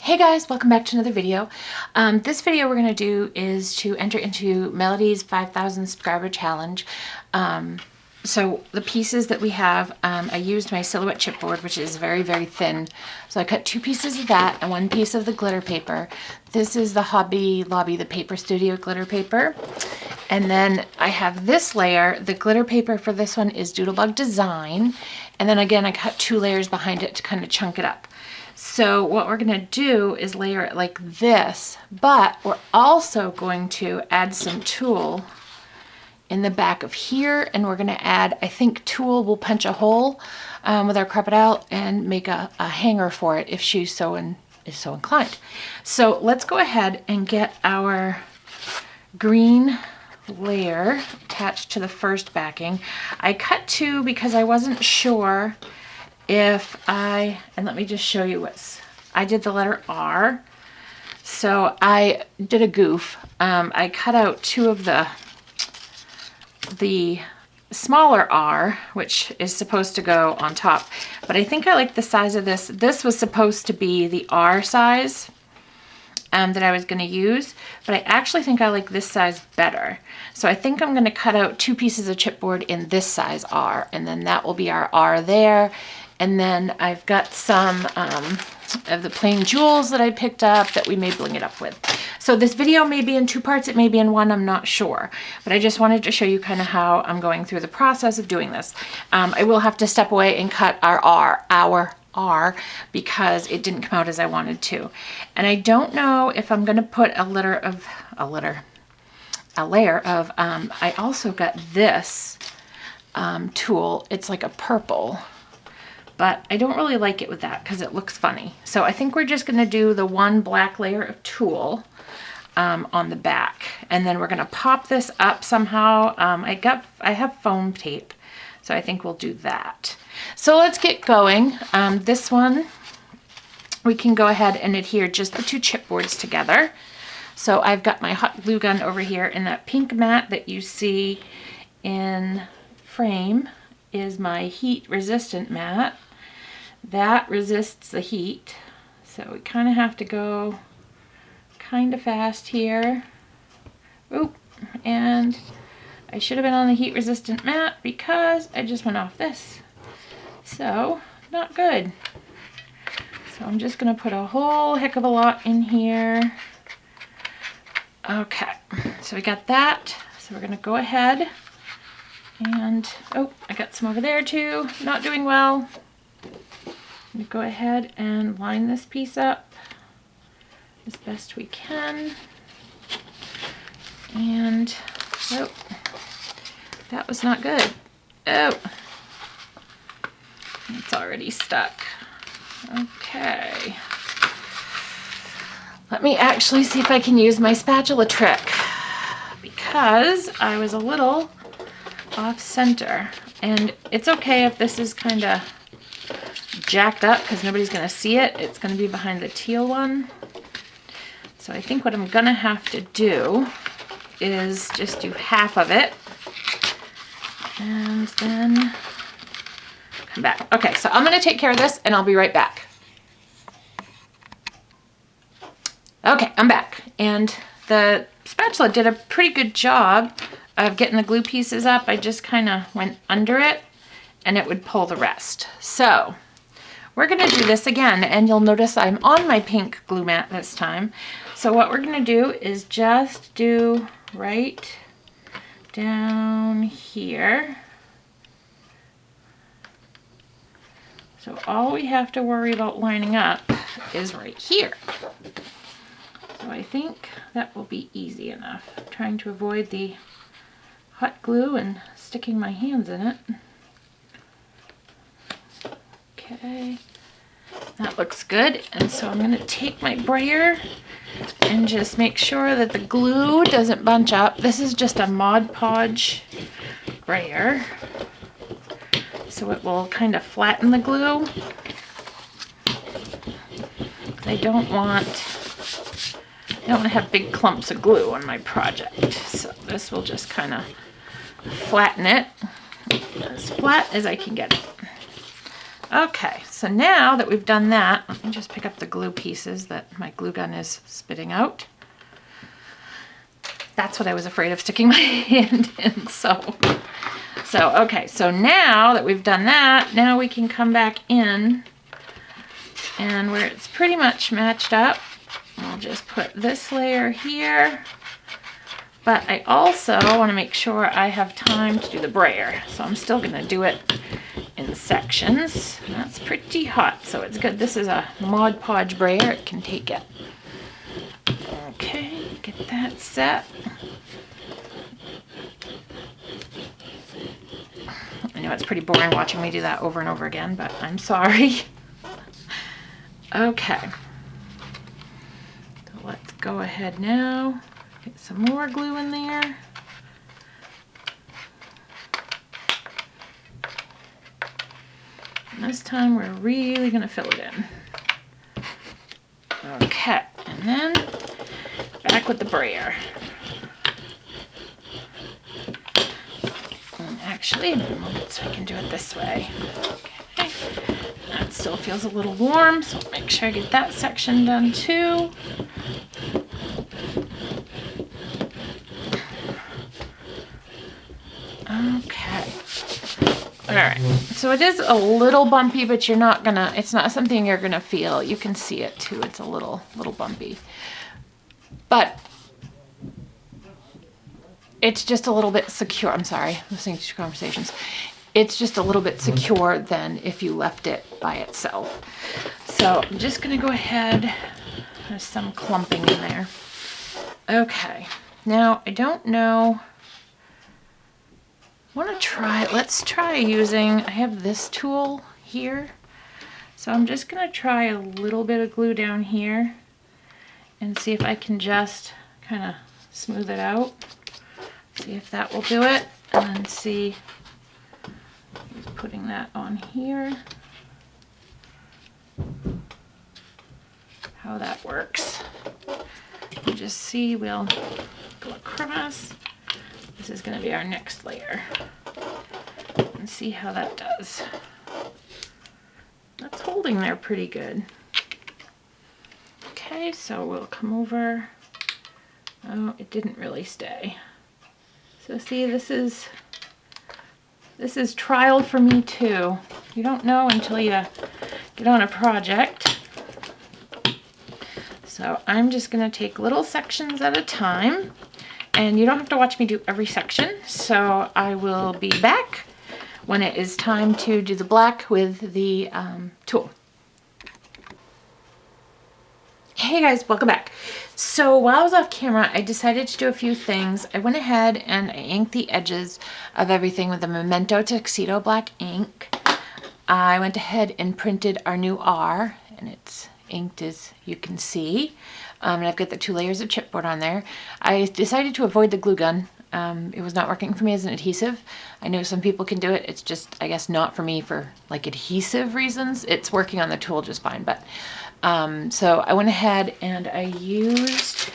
Hey guys, welcome back to another video. This video we're going to do is to enter into Melody's 5,000 subscriber challenge. So the pieces that we have, I used my Silhouette chipboard, which is very, very thin. So I cut 2 pieces of that and 1 piece of the glitter paper. This is the Hobby Lobby, the Paper Studio glitter paper. And then I have this layer. The glitter paper for this one is Doodlebug Design. And then again, I cut 2 layers behind it to kind of chunk it up. So what we're going to do is layer it like this, but we're also going to add some tulle in the back of here, and we're going to add, I think tulle will punch a hole with our Crop-It-Out and make a hanger for it if she is so inclined. So let's go ahead and get our green layer attached to the first backing. I cut 2 because I wasn't sure if and let me just show you I did the letter R. So I did a goof. I cut out 2 of the smaller R, which is supposed to go on top. But I think I like the size of this. This was supposed to be the R size that I was going to use, but I actually think I like this size better. So I think I'm going to cut out 2 pieces of chipboard in this size R, and then that will be our R there. And then I've got some of the plain jewels that I picked up that we may bling it up with. So this video may be in 2 parts, it may be in 1, I'm not sure. But I just wanted to show you kind of how I'm going through the process of doing this. I will have to step away and cut our R, because it didn't come out as I wanted to. And I don't know if I'm going to put a layer of, I also got this tulle. It's like a purple, but I don't really like it with that because it looks funny. So I think we're just going to do the 1 black layer of tulle on the back, and then we're going to pop this up somehow. I have foam tape, so I think we'll do that. So let's get going. This one, we can go ahead and adhere just the 2 chipboards together. So I've got my hot glue gun over here, and that pink mat that you see in frame is my heat resistant mat. That resists the heat. So we kind of have to go kind of fast here. Oop, and I should have been on the heat resistant mat because I just went off this. So, not good. So I'm just going to put a whole heck of a lot in here. Okay, so we got that. So we're going to go ahead and, oh, I got some over there too. Not doing well. I'm going to go ahead and line this piece up as best we can. And, oh, that was not good. Oh, it's already stuck. Okay. Let me actually see if I can use my spatula trick, because I was a little off center. And it's okay if this is kind of jacked up because nobody's going to see it. It's going to be behind the teal one. So I think what I'm going to have to do is just do half of it and then come back. Okay, so I'm going to take care of this and I'll be right back. Okay, I'm back, and the spatula did a pretty good job of getting the glue pieces up. I just kind of went under it and it would pull the rest. So we're going to do this again, and you'll notice I'm on my pink glue mat this time. So what we're going to do is just do right down here. So all we have to worry about lining up is right here. So I think that will be easy enough. I'm trying to avoid the hot glue and sticking my hands in it. Okay, that looks good. And so I'm going to take my brayer and just make sure that the glue doesn't bunch up. This is just a Mod Podge brayer, so it will kind of flatten the glue. I don't want to have big clumps of glue on my project. So this will just kind of flatten it as flat as I can get it. Okay, so now that we've done that, let me just pick up the glue pieces that my glue gun is spitting out. That's what I was afraid of sticking my hand in, so okay, so now that we've done that, now we can come back in, and where it's pretty much matched up, I'll just put this layer here. But I also want to make sure I have time to do the brayer, so I'm still going to do it in sections. That's pretty hot, so it's good. This is a Mod Podge brayer, it can take it. Okay, get that set. I know it's pretty boring watching me do that over and over again, but I'm sorry. Okay, so let's go ahead now, get some more glue in there. And this time we're really going to fill it in. Okay, and then back with the brayer. And actually, I'm going to move it so I can do it this way. Okay, that still feels a little warm, so I'll make sure I get that section done too. Okay. All right, so it is a little bumpy, but you're not gonna, it's not something you're gonna feel. You can see it too, it's a little bumpy. But it's just a little bit secure. I'm sorry, listening to conversations. It's just a little bit secure than if you left it by itself. So I'm just gonna go ahead, there's some clumping in there. Okay, now I don't know, let's try using, I have this tool here. So I'm just gonna try a little bit of glue down here and see if I can just kind of smooth it out. See if that will do it, and then see, just putting that on here, how that works. And just see, we'll go across. This is going to be our next layer, and see how that does. That's holding there pretty good. Okay, so we'll come over. Oh, it didn't really stay. So see, this is trial for me too. You don't know until you get on a project. So I'm just going to take little sections at a time. And you don't have to watch me do every section, so I will be back when it is time to do the black with the tool. Hey guys, welcome back. So while I was off camera, I decided to do a few things. I went ahead and I inked the edges of everything with the Memento Tuxedo black ink. I went ahead and printed our new R, and it's inked as you can see. And I've got the 2 layers of chipboard on there. I decided to avoid the glue gun. It was not working for me as an adhesive. I know some people can do it. It's just, I guess, not for me for like adhesive reasons. It's working on the tool just fine. But so I went ahead and I used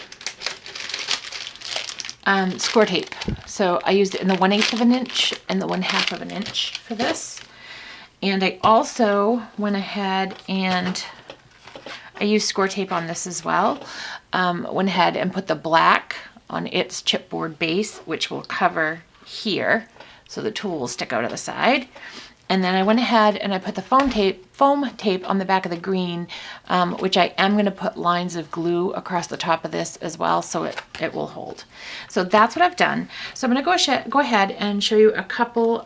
score tape. So I used it in the 1/8 of an inch and the 1/2 of an inch for this. And I also went ahead and I used score tape on this as well. Went ahead and put the black on its chipboard base, which will cover here, so the tool will stick out of the side. And then I went ahead and I put the foam tape on the back of the green, which I am going to put lines of glue across the top of this as well, so it will hold. So that's what I've done. So I'm going to go ahead and show you a couple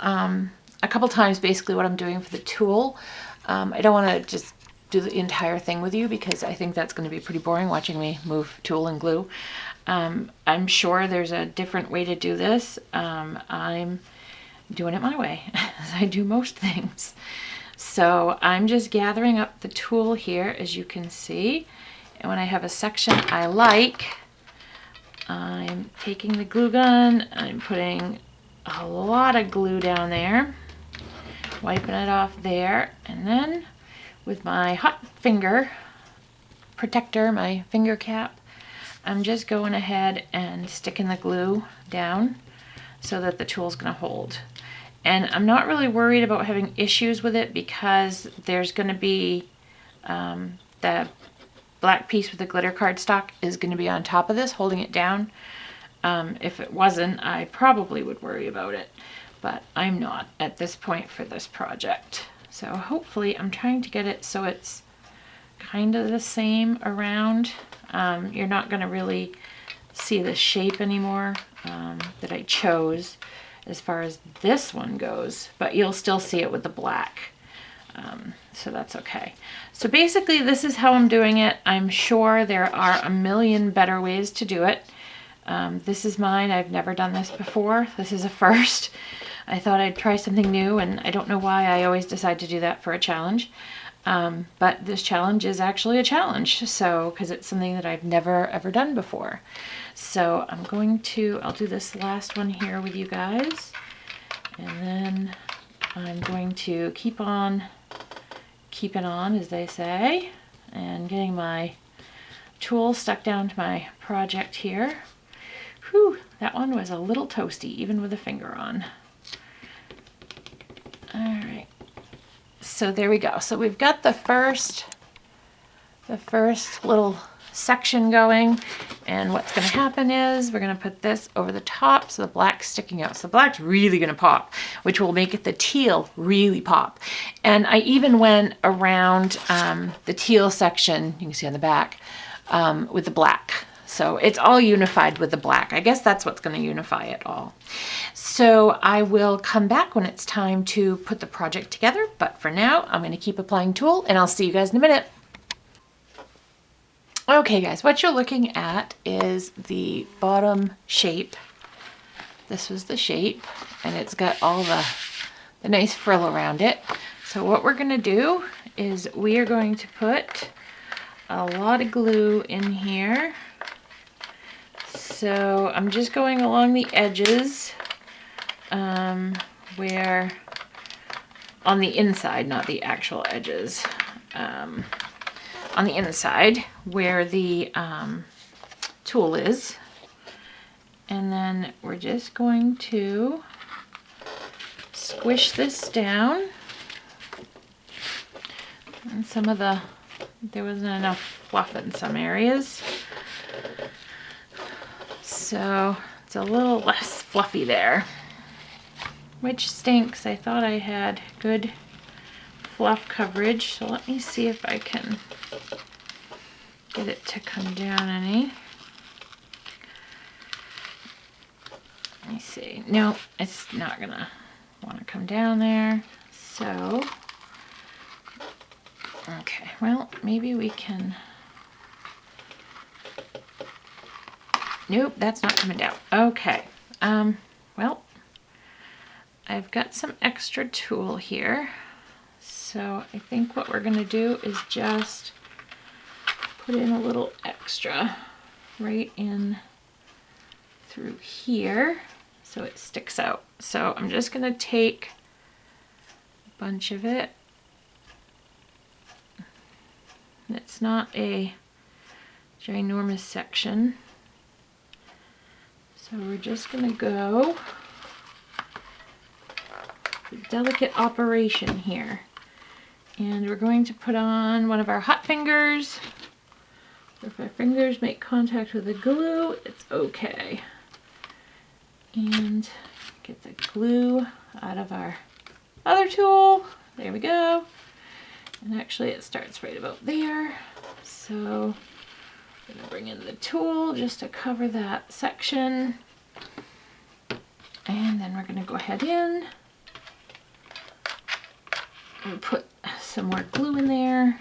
times basically what I'm doing for the tool. I don't want to just do the entire thing with you because I think that's going to be pretty boring watching me move tool and glue. I'm sure there's a different way to do this. I'm doing it my way, as I do most things. So I'm just gathering up the tool here, as you can see. And when I have a section I like, I'm taking the glue gun, I'm putting a lot of glue down there, wiping it off there, and then with my hot finger protector, my finger cap, I'm just going ahead and sticking the glue down so that the tool's going to hold. And I'm not really worried about having issues with it because there's going to be the black piece with the glitter cardstock is going to be on top of this, holding it down. If it wasn't, I probably would worry about it, but I'm not at this point for this project. So hopefully I'm trying to get it so it's kind of the same around. You're not going to really see the shape anymore that I chose as far as this one goes, but you'll still see it with the black. So that's okay. So basically this is how I'm doing it. I'm sure there are a million better ways to do it. This is mine. I've never done this before. This is a first. I thought I'd try something new, and I don't know why I always decide to do that for a challenge. But this challenge is actually a challenge, so because it's something that I've never ever done before. So I'll do this last one here with you guys, and then I'm going to keep on keeping on, as they say, and getting my tool stuck down to my project here. Whew, that one was a little toasty, even with a finger on. All right, so there we go. So we've got the first little section going, and what's going to happen is we're going to put this over the top so the black's sticking out. So the black's really going to pop, which will make it the teal really pop. And I even went around the teal section, you can see on the back, with the black. So it's all unified with the black. I guess that's what's going to unify it all. So I will come back when it's time to put the project together. But for now, I'm going to keep applying tulle, and I'll see you guys in a minute. Okay guys, what you're looking at is the bottom shape. This was the shape, and it's got all the nice frill around it. So what we're going to do is we are going to put a lot of glue in here. So I'm just going along the edges where on the inside, not the actual edges, on the inside where the tool is. And then we're just going to squish this down. And there wasn't enough fluff in some areas. So it's a little less fluffy there, which stinks. I thought I had good fluff coverage. So let me see if I can get it to come down any. Let me see. No, it's not gonna want to come down there. So, okay, well, maybe we can. Nope, that's not coming down. Okay, well, I've got some extra tulle here. So I think what we're gonna do is just put in a little extra right in through here so it sticks out. So I'm just gonna take a bunch of it. It's not a ginormous section. So we're just gonna go with a delicate operation here. And we're going to put on one of our hot fingers. If our fingers make contact with the glue, it's okay. And get the glue out of our other tool. There we go. And actually it starts right about there. So I'm going to bring in the tool just to cover that section. And then we're going to go ahead in and put some more glue in there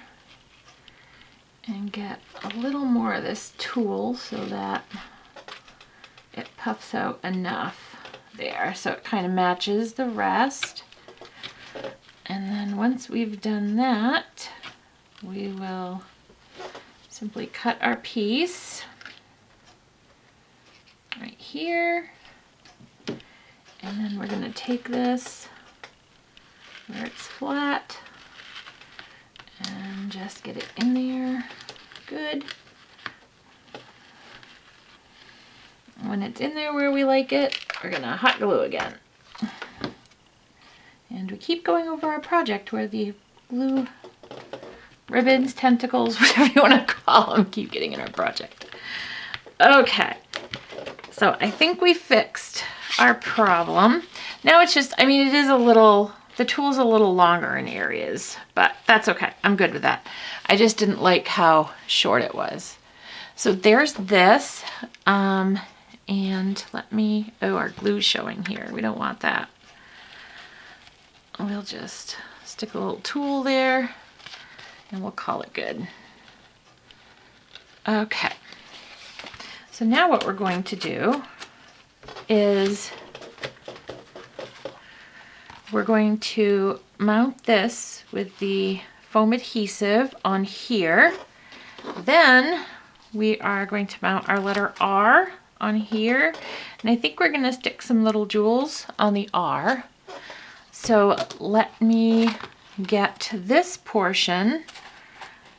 and get a little more of this tulle so that it puffs out enough there so it kind of matches the rest. And then once we've done that, we will simply cut our piece right here, and then we're going to take this where it's flat and just get it in there. Good. When it's in there where we like it, we're going to hot glue again. And we keep going over our project where the blue ribbons, tentacles, whatever you want to call them, keep getting in our project. Okay, so I think we fixed our problem. Now it's just, I mean, it is a little, the tool's a little longer in areas, but that's okay. I'm good with that. I just didn't like how short it was. So there's this, and let me, oh, our glue's showing here. We don't want that. We'll just stick a little tool there and we'll call it good. Okay. So now what we're going to do is we're going to mount this with the foam adhesive on here. Then we are going to mount our letter R on here. And I think we're going to stick some little jewels on the R. So let me get this portion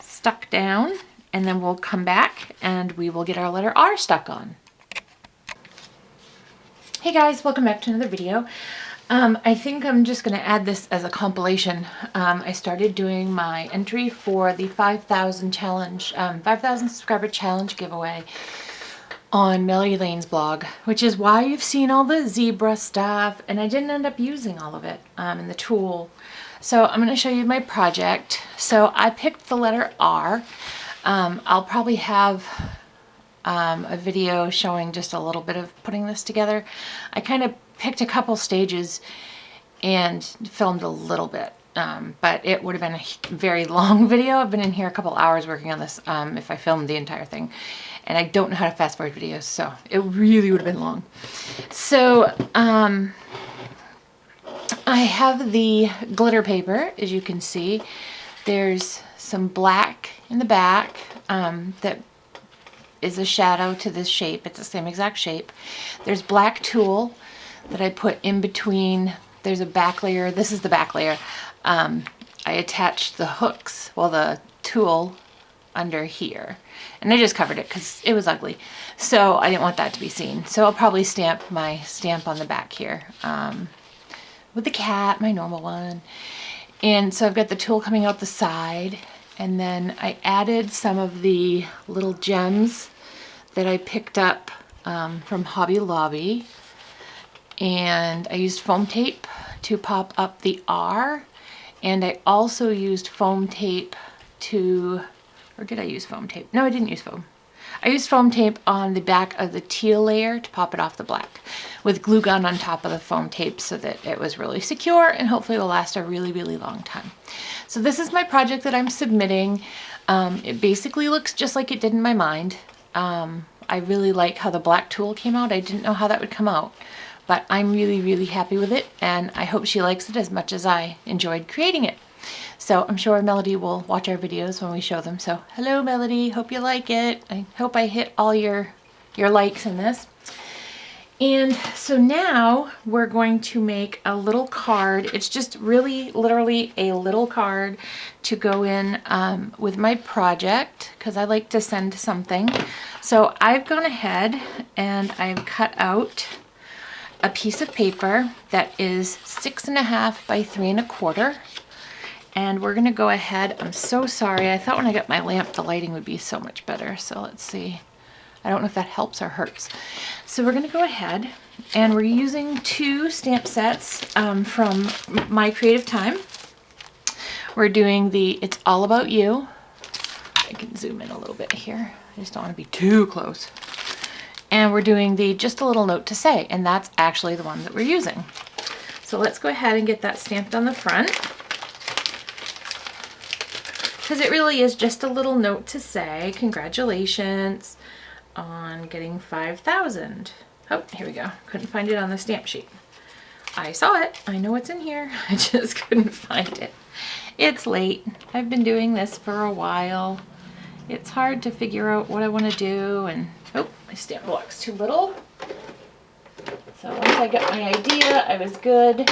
stuck down, and then we'll come back and we will get our letter R stuck on. Hey guys, welcome back to another video. I think I'm just going to add this as a compilation. I started doing my entry for the 5,000 challenge, 5,000 subscriber challenge giveaway on Melody Lane's blog, which is why you've seen all the zebra stuff, and I didn't end up using all of it in the tool. So I'm going to show you my project. So I picked the letter R. I'll probably have a video showing just a little bit of putting this together. I kind of picked a couple stages and filmed a little bit, but it would have been a very long video. I've been in here a couple hours working on this if I filmed the entire thing, and I don't know how to fast forward videos, so it really would have been long. So I have the glitter paper, as you can see. There's some black in the back that is a shadow to this shape. It's the same exact shape. There's black tulle that I put in between. There's a back layer. This is the back layer. I attached the hooks, well, the tulle under here. And I just covered it because it was ugly. So I didn't want that to be seen. So I'll probably stamp my stamp on the back here with the cat, my normal one. And so I've got the tulle coming out the side. And then I added some of the little gems that I picked up from Hobby Lobby. And I used foam tape to pop up the R, and I also used foam tape to, or did I use foam tape? No, I didn't use foam. I used foam tape on the back of the teal layer to pop it off the black with glue gun on top of the foam tape so that it was really secure and hopefully will last a really, really long time. So this is my project that I'm submitting. It basically looks just like it did in my mind. I really like how the black tulle came out. I didn't know how that would come out. But I'm really, really happy with it, and I hope she likes it as much as I enjoyed creating it. So I'm sure Melody will watch our videos when we show them. So hello, Melody. Hope you like it. I hope I hit all your likes in this. And so now we're going to make a little card. It's just really, literally a little card to go in with my project because I like to send something. So I've gone ahead and I've cut out a piece of paper that is 6.5 by 3.25, and we're gonna go ahead. I'm so sorry. I thought when I got my lamp the lighting would be so much better. So let's see. I don't know if that helps or hurts. So we're gonna go ahead and we're using 2 stamp sets from My Creative Time. We're doing the It's All About You. I can zoom in a little bit here. I just don't want to be too close. And we're doing the Just a Little Note to Say, and that's actually the one that we're using. So let's go ahead and get that stamped on the front, because it really is just a little note to say congratulations on getting 5,000. Oh, here we go. Couldn't find it on the stamp sheet. I saw it. I know it's in here. I just couldn't find it. It's late. I've been doing this for a while. It's hard to figure out what I want to do, and oh, my stamp block's too little. So once I got my idea, I was good.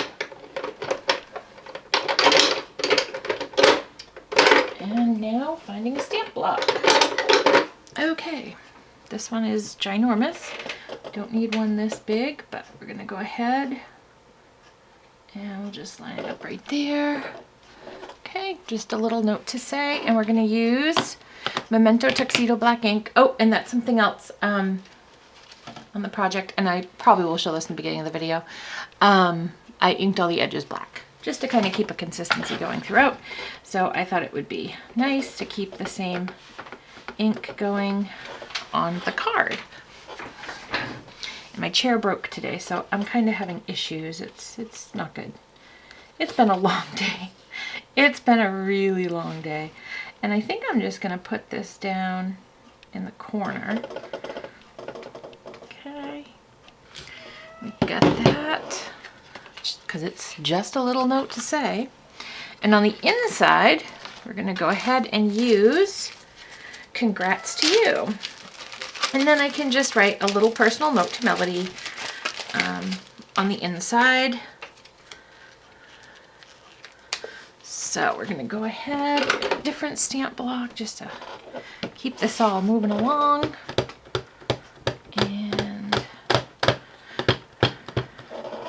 And now finding a stamp block. Okay, this one is ginormous. Don't need one this big, but we're gonna go ahead And we'll just line it up right there. Okay, just a little note to say, and we're gonna use Memento Tuxedo Black ink. Oh, and that's something else on the project, and I probably will show this in the beginning of the video. I inked all the edges black, just to kind of keep a consistency going throughout. So I thought it would be nice to keep the same ink going on the card. And my chair broke today, so I'm kind of having issues. It's not good. It's been a long day. It's been a really long day. And I think I'm just gonna put this down in the corner. Okay, we got that, because it's just a little note to say. And on the inside, we're gonna go ahead and use congrats to you. And then I can just write a little personal note to Melody on the inside. So we're gonna go ahead, different stamp block just to keep this all moving along. And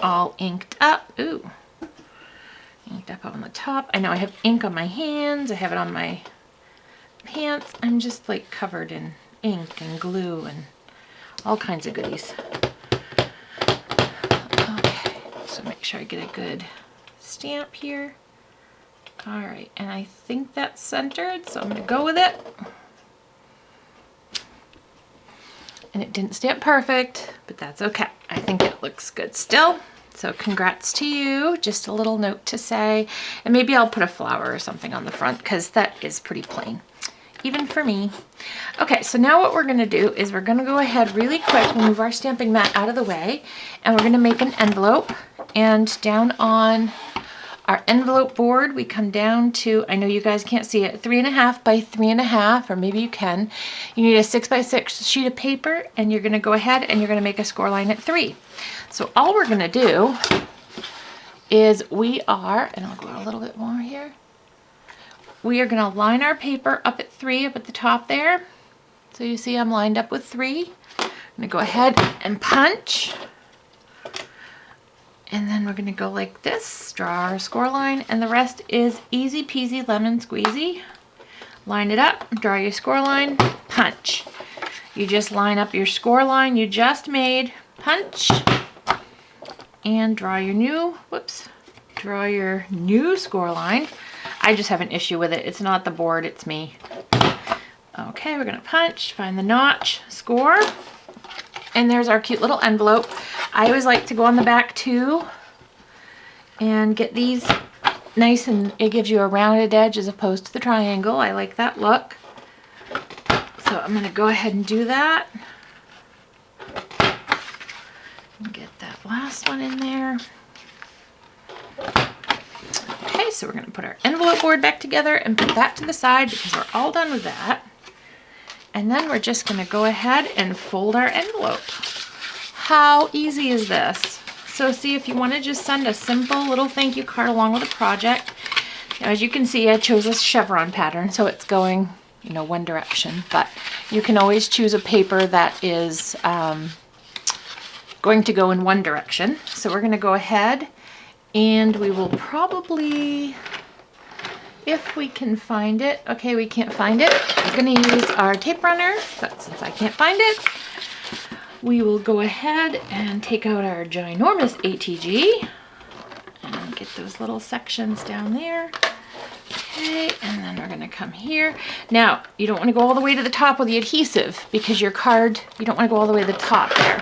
all inked up. Ooh, inked up on the top. I know I have ink on my hands. I have it on my pants. I'm just like covered in ink and glue and all kinds of goodies. Okay, so make sure I get a good stamp here. All right, and I think that's centered, so I'm gonna go with it. And it didn't stamp perfect, but that's okay. I think it looks good still. So congrats to you, just a little note to say, and maybe I'll put a flower or something on the front because that is pretty plain, even for me. Okay, so now what we're gonna do is we're gonna go ahead really quick, we'll move our stamping mat out of the way, and we're gonna make an envelope. And down on our envelope board, we come down to, I know you guys can't see it, 3.5 by 3.5, or maybe you can. You need a 6 by 6 sheet of paper, and you're gonna go ahead and you're gonna make a score line at 3. So all we're gonna do is we are, and I'll go a little bit more here, we are gonna line our paper up at 3 up at the top there. So you see I'm lined up with 3. I'm gonna go ahead and punch. And then we're gonna go like this, draw our score line, and the rest is easy peasy lemon squeezy. Line it up, draw your score line, punch. You just line up your score line you just made, punch, and draw your new, draw your new score line. I just have an issue with it. It's not the board, it's me. Okay, we're gonna punch, find the notch, score, and there's our cute little envelope. I always like to go on the back too and get these nice, and it gives you a rounded edge as opposed to the triangle. I like that look. So I'm gonna go ahead and do that. And get that last one in there. Okay, so we're gonna put our envelope board back together and put that to the side because we're all done with that. And then we're just gonna go ahead and fold our envelope. How easy is this? So see, if you want to just send a simple little thank you card along with a project, now, as you can see, I chose a chevron pattern, so it's going, you know, one direction, but you can always choose a paper that is going to go in one direction. So we're going to go ahead and we will probably, if we can find it, okay, we can't find it, we're going to use our tape runner, but since I can't find it, we will go ahead and take out our ginormous ATG and get those little sections down there. Okay, and then we're gonna come here. Now, you don't wanna go all the way to the top with the adhesive because your card, you don't wanna go all the way to the top there.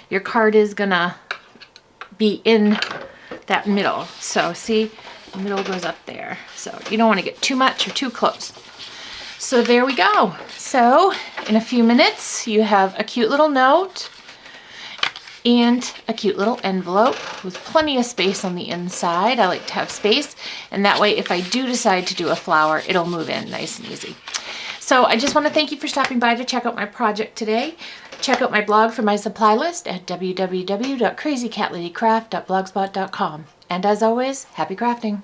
Your card is gonna be in that middle. So see, the middle goes up there. So you don't wanna get too much or too close. So there we go. So in a few minutes, you have a cute little note and a cute little envelope with plenty of space on the inside. I like to have space, and that way if I do decide to do a flower, it'll move in nice and easy. So I just want to thank you for stopping by to check out my project today. Check out my blog for my supply list at www.crazycatladycraft.blogspot.com. And as always, happy crafting.